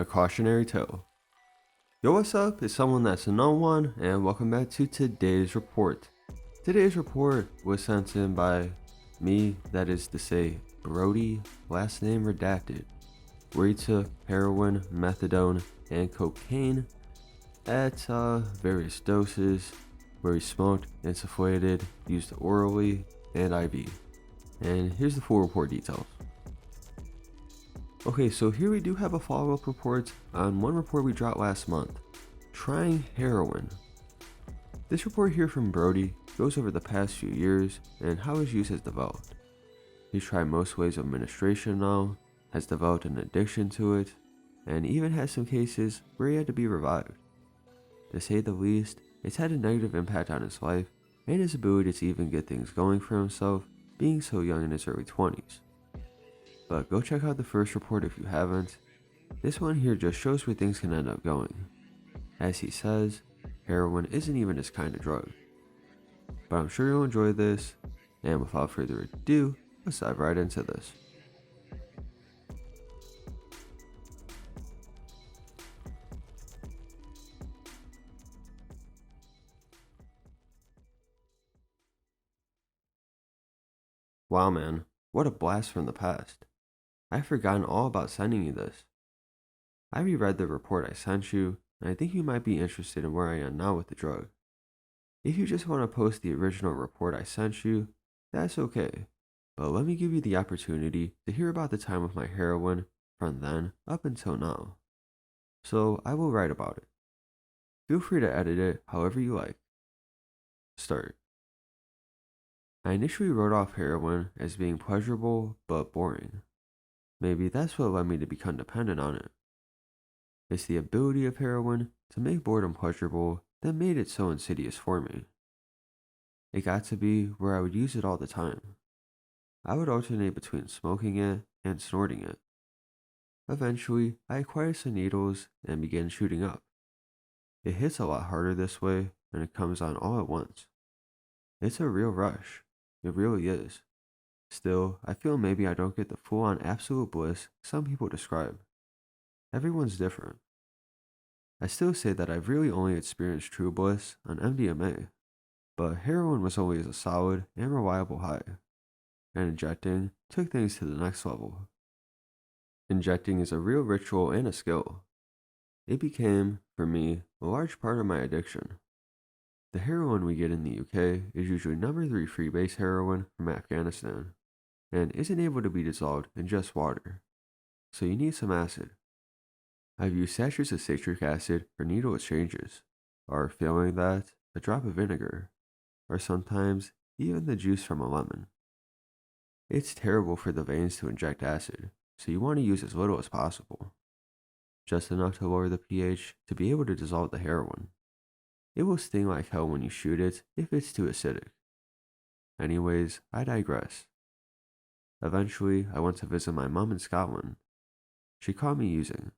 A cautionary tale. Yo, what's up? It's someone that's a known one, and welcome back to today's report. Today's report was sent in by me, that is to say, Brodie, last name redacted, where he took heroin, methadone, and cocaine at various doses, where he smoked, insufflated, used orally, and IV. And here's the full report details. Okay, so here we do have a follow-up report on one report we dropped last month, trying heroin. This report here from Brodie goes over the past few years and how his use has developed. He's tried most ways of administration now, has developed an addiction to it, and even has some cases where he had to be revived. To say the least, it's had a negative impact on his life and his ability to even get things going for himself, being so young in his early 20s. But go check out the first report if you haven't. This one here just shows where things can end up going. As he says, heroin isn't even his kind of drug. But I'm sure you'll enjoy this, and without further ado, let's dive right into this. Wow man, what a blast from the past. I've forgotten all about sending you this. I reread the report I sent you, and I think you might be interested in where I am now with the drug. If you just want to post the original report I sent you, that's okay, but let me give you the opportunity to hear about the time with my heroin from then up until now. So I will write about it. Feel free to edit it however you like. Start. I initially wrote off heroin as being pleasurable but boring. Maybe that's what led me to become dependent on it. It's the ability of heroin to make boredom pleasurable that made it so insidious for me. It got to be where I would use it all the time. I would alternate between smoking it and snorting it. Eventually, I acquired some needles and began shooting up. It hits a lot harder this way, and it comes on all at once. It's a real rush. It really is. Still, I feel maybe I don't get the full-on absolute bliss some people describe. Everyone's different. I still say that I've really only experienced true bliss on MDMA, but heroin was always a solid and reliable high, and injecting took things to the next level. Injecting is a real ritual and a skill. It became, for me, a large part of my addiction. The heroin we get in the UK is usually number 3 freebase heroin from Afghanistan, and isn't able to be dissolved in just water, so you need some acid. I've used sachets of citric acid for needle exchanges, or failing that, a drop of vinegar, or sometimes even the juice from a lemon. It's terrible for the veins to inject acid, so you want to use as little as possible. Just enough to lower the pH to be able to dissolve the heroin. It will sting like hell when you shoot it if it's too acidic. Anyways, I digress. Eventually, I went to visit my mom in Scotland. She caught me using.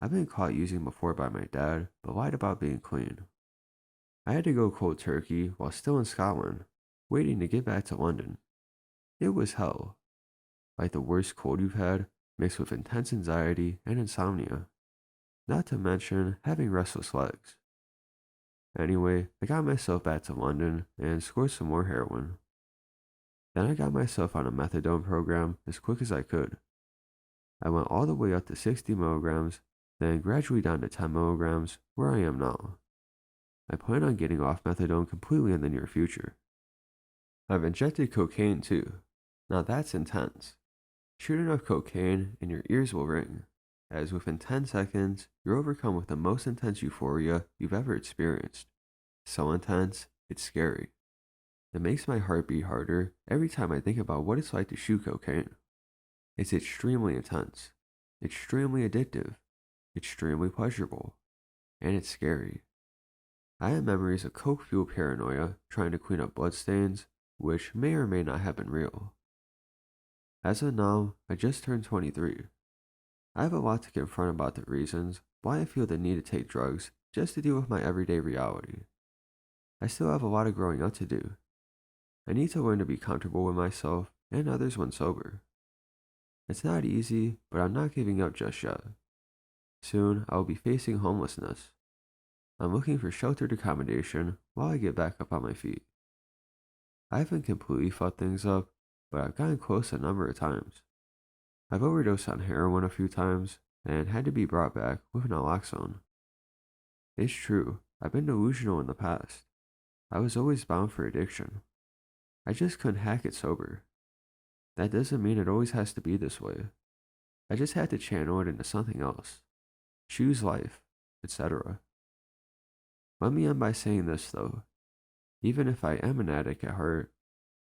I've been caught using before by my dad, but lied about being clean. I had to go cold turkey while still in Scotland, waiting to get back to London. It was hell. Like the worst cold you've had, mixed with intense anxiety and insomnia. Not to mention having restless legs. Anyway, I got myself back to London and scored some more heroin. Then I got myself on a methadone program as quick as I could. I went all the way up to 60 milligrams, then gradually down to 10 milligrams, where I am now. I plan on getting off methadone completely in the near future. I've injected cocaine too. Now that's intense. Shoot enough cocaine and your ears will ring, as within 10 seconds, you're overcome with the most intense euphoria you've ever experienced. So intense, it's scary. It makes my heart beat harder every time I think about what it's like to shoot cocaine. It's extremely intense, extremely addictive, extremely pleasurable, and it's scary. I have memories of coke-fueled paranoia trying to clean up bloodstains, which may or may not have been real. As of now, I just turned 23. I have a lot to confront about the reasons why I feel the need to take drugs just to deal with my everyday reality. I still have a lot of growing up to do. I need to learn to be comfortable with myself and others when sober. It's not easy, but I'm not giving up just yet. Soon, I will be facing homelessness. I'm looking for sheltered accommodation while I get back up on my feet. I haven't completely fucked things up, but I've gotten close a number of times. I've overdosed on heroin a few times and had to be brought back with naloxone. It's true, I've been delusional in the past. I was always bound for addiction. I just couldn't hack it sober. That doesn't mean it always has to be this way. I just had to channel it into something else. Choose life, etc. Let me end by saying this though. Even if I am an addict at heart,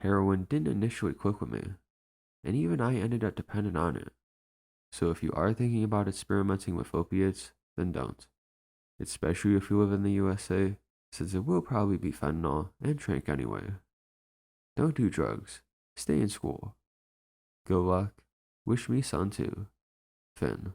heroin didn't initially click with me, and even I ended up dependent on it. So if you are thinking about experimenting with opiates, then don't. Especially if you live in the USA, since it will probably be fentanyl and tranq anyway. Don't do drugs. Stay in school. Good luck. Wish me some too. Finn.